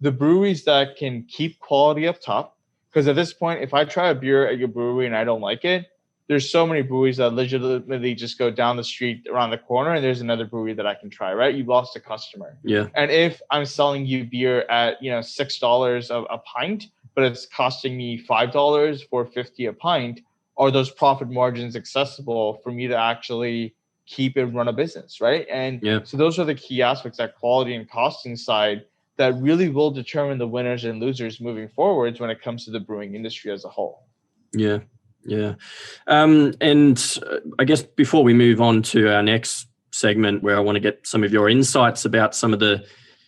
the breweries that can keep quality up top. Because at this point, if I try a beer at your brewery and I don't like it, there's so many breweries that legitimately just go down the street around the corner and there's another brewery that I can try, right? You've lost a customer. Yeah. And if I'm selling you beer at, $6 a pint, but it's costing me $5, $4.50 a pint, are those profit margins accessible for me to actually keep and run a business, right? And so those are the key aspects, that quality and costing side, that really will determine the winners and losers moving forwards when it comes to the brewing industry as a whole. Yeah. And I guess before we move on to our next segment, where I want to get some of your insights about some of the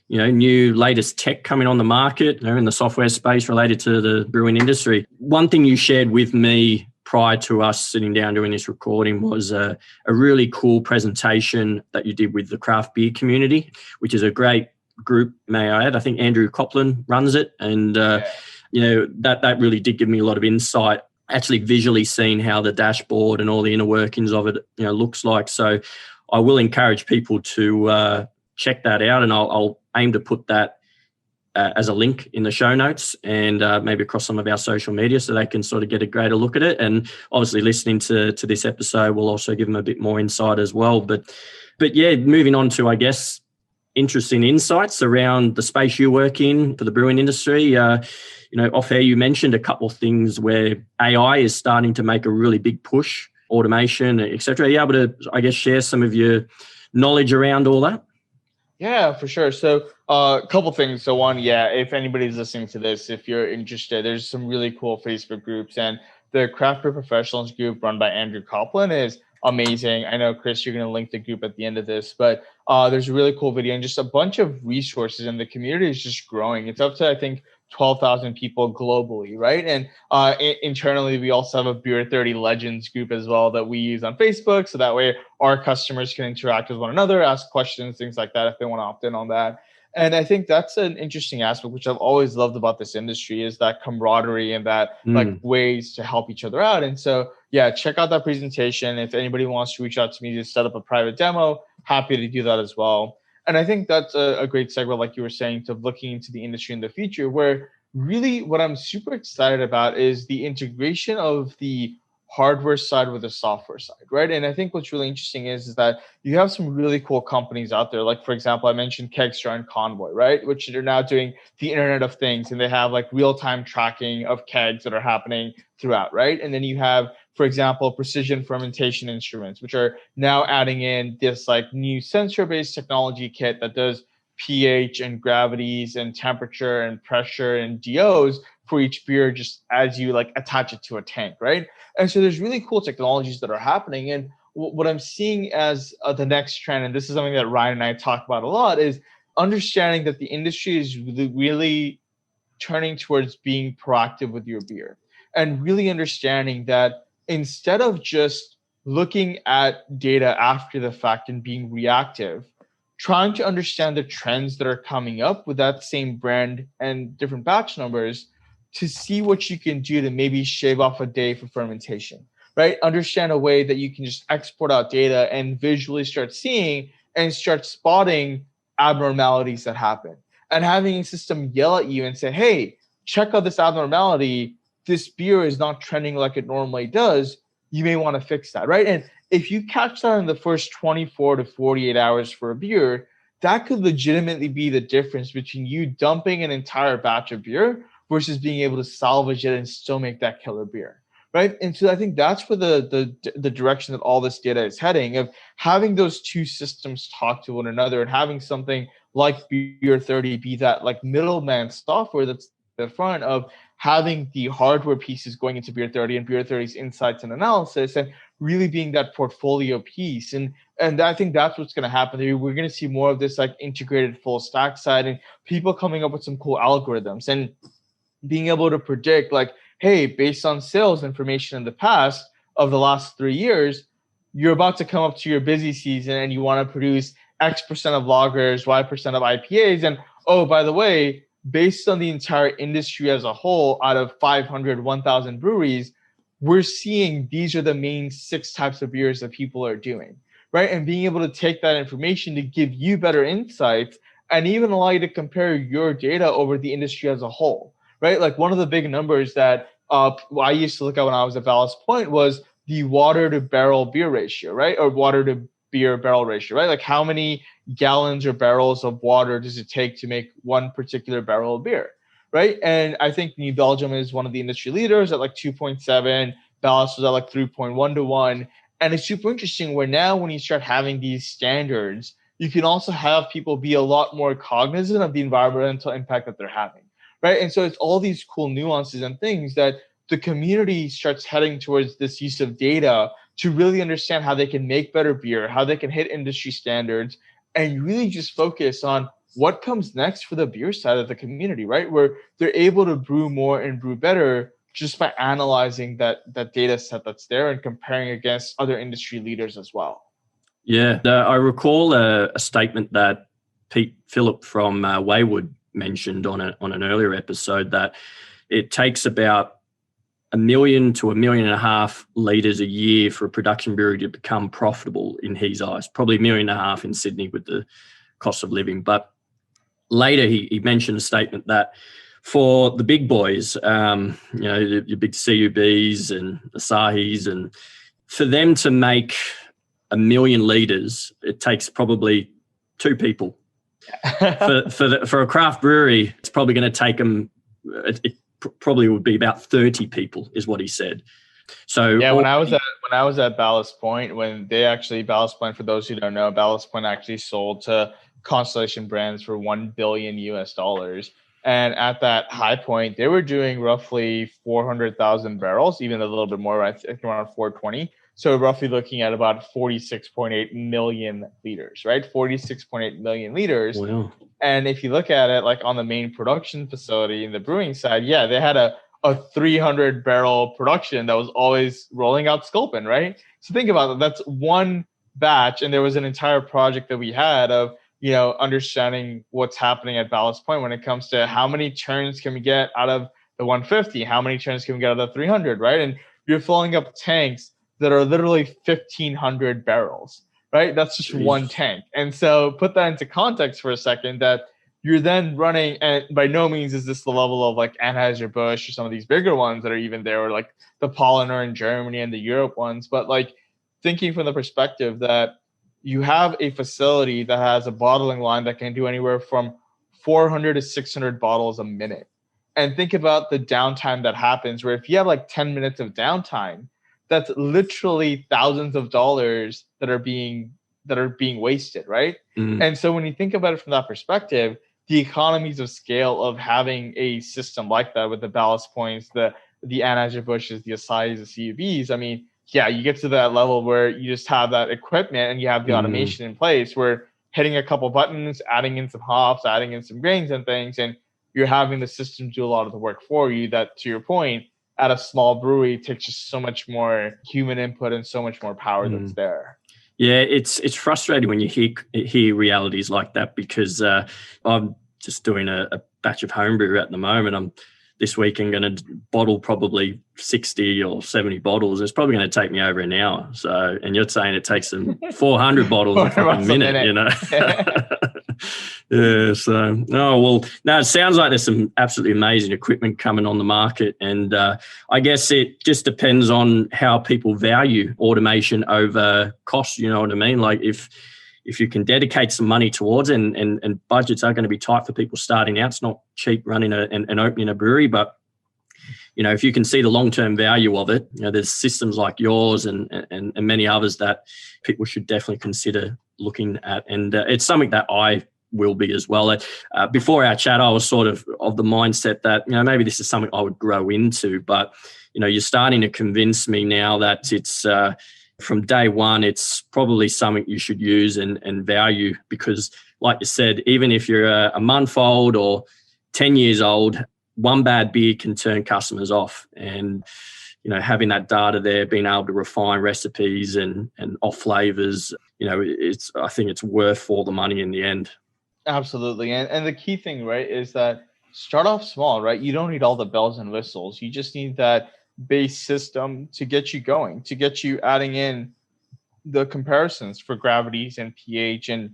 new latest tech coming on the market, in the software space related to the brewing industry. One thing you shared with me prior to us sitting down doing this recording was a really cool presentation that you did with the craft beer community, which is a great group, may I add. I think Andrew Copland runs it. And, that really did give me a lot of insight, actually visually seeing how the dashboard and all the inner workings of it, looks like. So I will encourage people to check that out, and I'll aim to put that as a link in the show notes and maybe across some of our social media so they can sort of get a greater look at it. And obviously listening to this episode will also give them a bit more insight as well. But yeah, moving on to, I guess, interesting insights around the space you work in for the brewing industry. Off air, you mentioned a couple of things where AI is starting to make a really big push, automation, et cetera. Are you able to, I guess, share some of your knowledge around all that? Yeah, for sure. So a couple things. So one, if anybody's listening to this, if you're interested, there's some really cool Facebook groups, and the Craft Beer Professionals group run by Andrew Copland is amazing. I know, Chris, you're going to link the group at the end of this, but there's a really cool video and just a bunch of resources, and the community is just growing. It's up to, I think, 12,000 people globally, right? And internally, we also have a Beer30 Legends group as well that we use on Facebook. So that way our customers can interact with one another, ask questions, things like that, if they want to opt in on that. And I think that's an interesting aspect, which I've always loved about this industry, is that camaraderie and that like ways to help each other out. And so, check out that presentation. If anybody wants to reach out to me to set up a private demo, happy to do that as well. And I think that's a great segue, like you were saying, to looking into the industry in the future, where really what I'm super excited about is the integration of the hardware side with the software side, right? And I think what's really interesting is that you have some really cool companies out there. Like, for example, I mentioned Kegstar and Convoy, right? Which are now doing the Internet of Things, and they have like real-time tracking of kegs that are happening throughout, right? And then you have, for example, precision fermentation instruments, which are now adding in this like new sensor-based technology kit that does pH and gravities and temperature and pressure and DOs for each beer, just as you like attach it to a tank, right? And so there's really cool technologies that are happening. And what I'm seeing as the next trend, and this is something that Ryan and I talk about a lot, is understanding that the industry is really turning towards being proactive with your beer and really understanding that instead of just looking at data after the fact and being reactive, trying to understand the trends that are coming up with that same brand and different batch numbers to see what you can do to maybe shave off a day for fermentation, right? Understand a way that you can just export out data and visually start seeing and start spotting abnormalities that happen. And having a system yell at you and say, hey, check out this abnormality. This beer is not trending like it normally does. You may want to fix that, right? And if you catch that in the first 24 to 48 hours for a beer, that could legitimately be the difference between you dumping an entire batch of beer versus being able to salvage it and still make that killer beer, right? And so I think that's where the direction that all this data is heading, of having those two systems talk to one another and having something like Beer30 be that like middleman software that's the front of having the hardware pieces going into Beer30 and Beer30's insights and analysis, and really being that portfolio piece. And I think that's what's going to happen. We're going to see more of this like integrated full stack side and people coming up with some cool algorithms and being able to predict like, hey, based on sales information in the past of the last 3 years, you're about to come up to your busy season and you want to produce X percent of lagers, Y percent of IPAs. And oh, by the way, based on the entire industry as a whole, out of 500, 1,000 breweries, we're seeing these are the main 6 types of beers that people are doing, right? And being able to take that information to give you better insights and even allow you to compare your data over the industry as a whole, right? Like one of the big numbers that I used to look at when I was at Ballast Point was the water to barrel beer ratio, right? Or water to beer barrel ratio, right? Like how many gallons or barrels of water does it take to make one particular barrel of beer, right? And I think New Belgium is one of the industry leaders at like 2.7. Ballast was at like 3.1 to 1. And it's super interesting where now when you start having these standards, you can also have people be a lot more cognizant of the environmental impact that they're having, right? And so it's all these cool nuances and things that the community starts heading towards this use of data to really understand how they can make better beer, how they can hit industry standards, and really just focus on what comes next for the beer side of the community, right? Where they're able to brew more and brew better just by analyzing that data set that's there and comparing against other industry leaders as well. Yeah, I recall a statement that Pete Phillip from Wayward mentioned on an earlier episode that it takes about 1 million to 1.5 million litres a year for a production brewery to become profitable in his eyes. Probably 1.5 million in Sydney with the cost of living. But later he mentioned a statement that for the big boys, your big CUBs and Asahis, and for them to make 1 million litres, it takes probably 2 people. For a craft brewery, it's probably going to take them. It probably would be about 30 people, is what he said. So yeah, when I was at Ballast Point, Ballast Point, for those who don't know, Ballast Point actually sold to Constellation Brands for $1 billion US. And at that high point, they were doing roughly 400,000 barrels, even a little bit more, I think around 420. So roughly looking at about 46.8 million liters, right? 46.8 million liters. Wow. And if you look at it, like on the main production facility in the brewing side, yeah, they had a 300 barrel production that was always rolling out Sculpin, right? So think about it. That's one batch. And there was an entire project that we had of, understanding what's happening at Ballast Point when it comes to how many turns can we get out of the 150? How many turns can we get out of the 300, right? And you're filling up tanks that are literally 1,500 barrels, right? That's just one tank. And so put that into context for a second, that you're then running, and by no means is this the level of like Anheuser-Busch or some of these bigger ones that are even there, or like the Polliner in Germany and the Europe ones, but like thinking from the perspective that you have a facility that has a bottling line that can do anywhere from 400 to 600 bottles a minute. And think about the downtime that happens, where if you have like 10 minutes of downtime, that's literally thousands of dollars that are being wasted, right? Mm-hmm. And so when you think about it from that perspective, the economies of scale of having a system like that with the Ballast Points, the Anheuser-Busch's, the Asahi's, the CUBs, I mean, yeah, you get to that level where you just have that equipment and you have the automation in place where hitting a couple buttons, adding in some hops, adding in some grains and things, and you're having the system do a lot of the work for you. That, to your point, at a small brewery, it takes just so much more human input and so much more power that's there. Yeah, it's frustrating when you hear realities like that, because I'm just doing a batch of homebrew at the moment. This week I'm going to bottle probably 60 or 70 bottles. It's probably going to take me over an hour. So, and you're saying it takes them 400 bottles a fucking minute, you know? Yeah. So, it sounds like there's some absolutely amazing equipment coming on the market. And I guess it just depends on how people value automation over cost. You know what I mean? Like if you can dedicate some money towards it, and budgets are going to be tight for people starting out. It's not cheap running and opening a brewery, but you know, if you can see the long-term value of it, you know, there's systems like yours and many others that people should definitely consider looking at. And it's something that I will be as well. Before our chat, I was sort of the mindset that, you know, maybe this is something I would grow into, but you know, you're starting to convince me now that it's from day one, it's probably something you should use and value, because like you said, even if you're a month old or 10 years old, one bad beer can turn customers off. And, you know, having that data there, being able to refine recipes and off flavors, you know, I think it's worth all the money in the end. Absolutely. And the key thing, right, is that start off small, right? You don't need all the bells and whistles. You just need that base system to get you going, to get you adding in the comparisons for gravities and pH and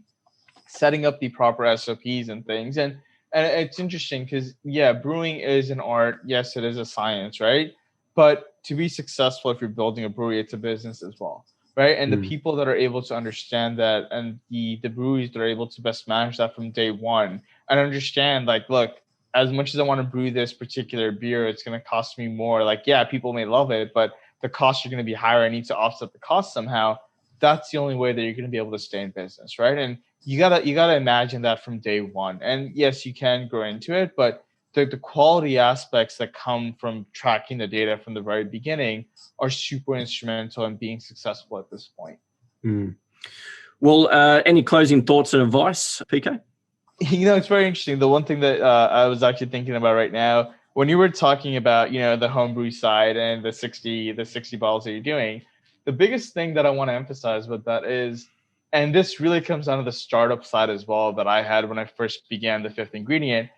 setting up the proper SOPs and things. And it's interesting because, yeah, brewing is an art. Yes, it is a science, right? But to be successful, if you're building a brewery, it's a business as well, right? And the people that are able to understand that, and the breweries that are able to best manage that from day one and understand, like, look, as much as I want to brew this particular beer, it's going to cost me more. Like, yeah, people may love it, but the costs are going to be higher. I need to offset the cost somehow. That's the only way that you're going to be able to stay in business, right? And you gotta imagine that from day one. And yes, you can grow into it, but the quality aspects that come from tracking the data from the very beginning are super instrumental in being successful at this point. Well, any closing thoughts and advice, PK? You know, it's very interesting. The one thing that I was actually thinking about right now, when you were talking about, you know, the homebrew side and the 60 bottles that you're doing, the biggest thing that I want to emphasize with that is, and this really comes down to the startup side as well that I had when I first began the Fifth Ingredient,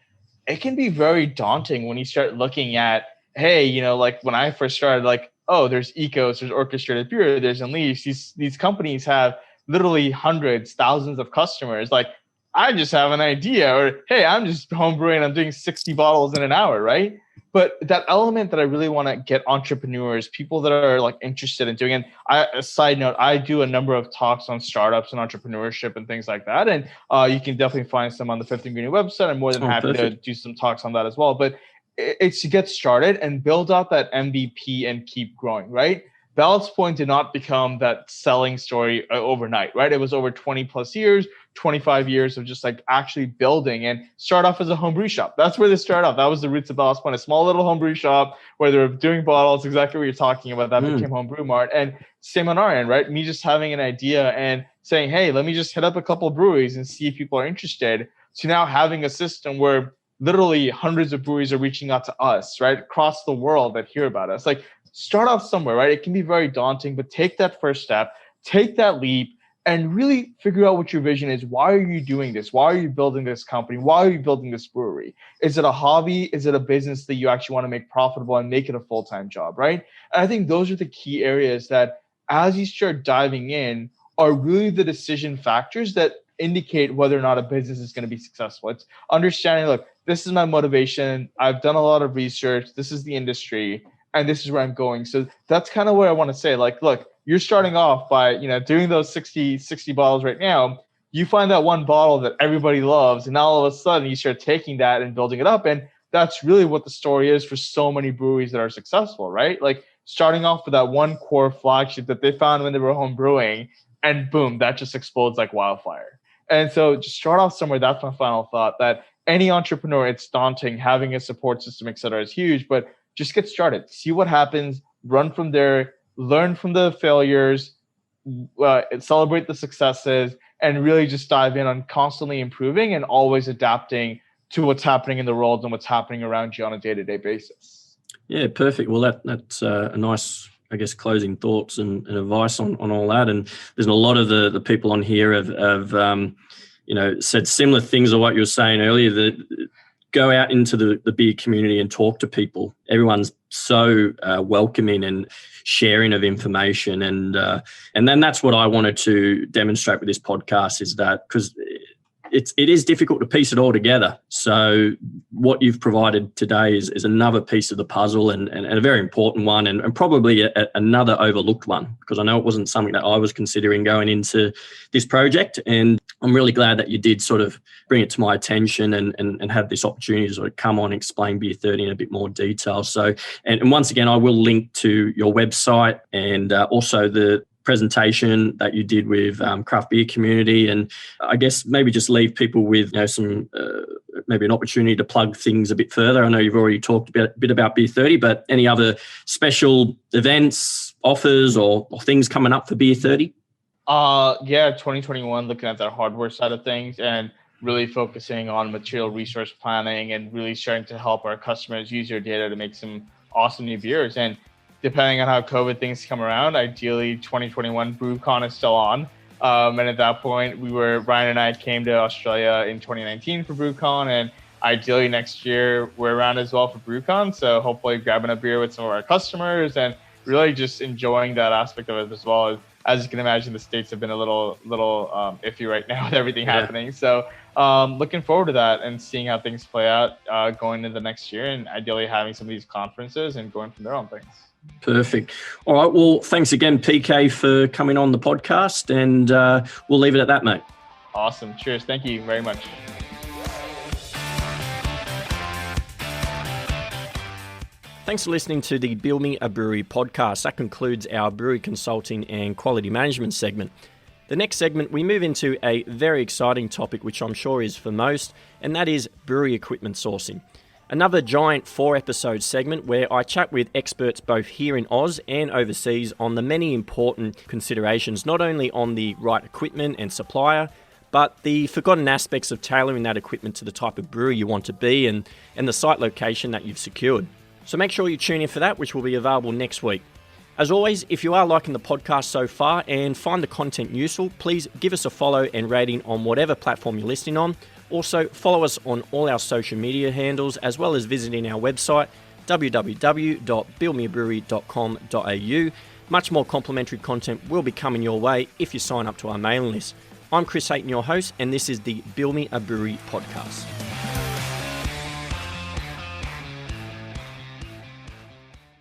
it can be very daunting when you start looking at, hey, you know, like when I first started, like, oh, there's Ecos, there's Orchestrated Beer, there's Unleashed. These companies have literally hundreds, thousands of customers. Like, I just have an idea, or hey, I'm just homebrewing, I'm doing 60 bottles in an hour, right? But that element that I really want to get entrepreneurs, people that are like interested in doing it. A side note, I do a number of talks on startups and entrepreneurship and things like that. And you can definitely find some on the Fifth Ingredient website. I'm more than happy to do some talks on that as well. But it's to get started and build out that MVP and keep growing, right? Ballast Point did not become that selling story overnight, right? It was over 20 plus years, 25 years of just like actually building, and start off as a homebrew shop. That's where they started off. That was the roots of Ballast Point, a small little homebrew shop where they were doing bottles, exactly what you're talking about. That became Homebrew Mart. And same on our end, right? Me just having an idea and saying, hey, let me just hit up a couple of breweries and see if people are interested. So now having a system where literally hundreds of breweries are reaching out to us, right? Across the world that hear about us. Like, start off somewhere, right? It can be very daunting, but take that first step, take that leap, and really figure out what your vision is. Why are you doing this? Why are you building this company? Why are you building this brewery? Is it a hobby? Is it a business that you actually want to make profitable and make it a full-time job, right? And I think those are the key areas that, as you start diving in, are really the decision factors that indicate whether or not a business is going to be successful. It's understanding, look, this is my motivation. I've done a lot of research. This is the industry, and this is where I'm going. So that's kind of what I want to say. Like, look, you're starting off by, you know, doing those 60 bottles right now. You find that one bottle that everybody loves, and now all of a sudden you start taking that and building it up. And that's really what the story is for so many breweries that are successful, right? Like, starting off with that one core flagship that they found when they were home brewing, and boom, that just explodes like wildfire. And so just start off somewhere. That's my final thought, that any entrepreneur, it's daunting. Having a support system, et cetera, is huge, but just get started. See what happens. Run from there. Learn from the failures. Celebrate the successes, and really just dive in on constantly improving and always adapting to what's happening in the world and what's happening around you on a day-to-day basis. Yeah, perfect. Well, that's a nice, I guess, closing thoughts and advice on all that. And there's a lot of the people on here have said similar things to what you were saying earlier, that go out into the beer community and talk to people. Everyone's so welcoming and sharing of information. And then that's what I wanted to demonstrate with this podcast, is that because it is difficult to piece it all together. So what you've provided today is another piece of the puzzle, and a very important one, and probably another overlooked one, because I know it wasn't something that I was considering going into this project. And I'm really glad that you did sort of bring it to my attention and have this opportunity to sort of come on and explain Beer30 in a bit more detail. So, and once again, I will link to your website and also the presentation that you did with craft beer community, and I guess maybe just leave people with some maybe an opportunity to plug things a bit further. I know you've already talked a bit about Beer30, but any other special events, offers, or things coming up for Beer30? 2021, looking at that hardware side of things and really focusing on material resource planning and really starting to help our customers use their data to make some awesome new beers. And depending on how COVID things come around, ideally 2021 BrewCon is still on. And at that point, Ryan and I came to Australia in 2019 for BrewCon, and ideally next year we're around as well for BrewCon. So hopefully grabbing a beer with some of our customers and really just enjoying that aspect of it as well. As you can imagine, the States have been a little iffy right now with everything happening. So looking forward to that and seeing how things play out going into the next year, and ideally having some of these conferences and going from there on things. Perfect. All right. Well, thanks again, PK, for coming on the podcast, and we'll leave it at that, mate. Awesome. Cheers. Thank you very much. Thanks for listening to the Build Me a Brewery podcast. That concludes our Brewery Consulting and Quality Management segment. The next segment, we move into a very exciting topic, which I'm sure is for most, and that is brewery equipment sourcing. Another giant 4-episode segment where I chat with experts both here in Oz and overseas on the many important considerations, not only on the right equipment and supplier, but the forgotten aspects of tailoring that equipment to the type of brewery you want to be and the site location that you've secured. So make sure you tune in for that, which will be available next week. As always, if you are liking the podcast so far and find the content useful, please give us a follow and rating on whatever platform you're listening on. Also, follow us on all our social media handles, as well as visiting our website, www.buildmeabrewery.com.au. Much more complimentary content will be coming your way if you sign up to our mailing list. I'm Chris Hayton, your host, and this is the Build Me a Brewery podcast.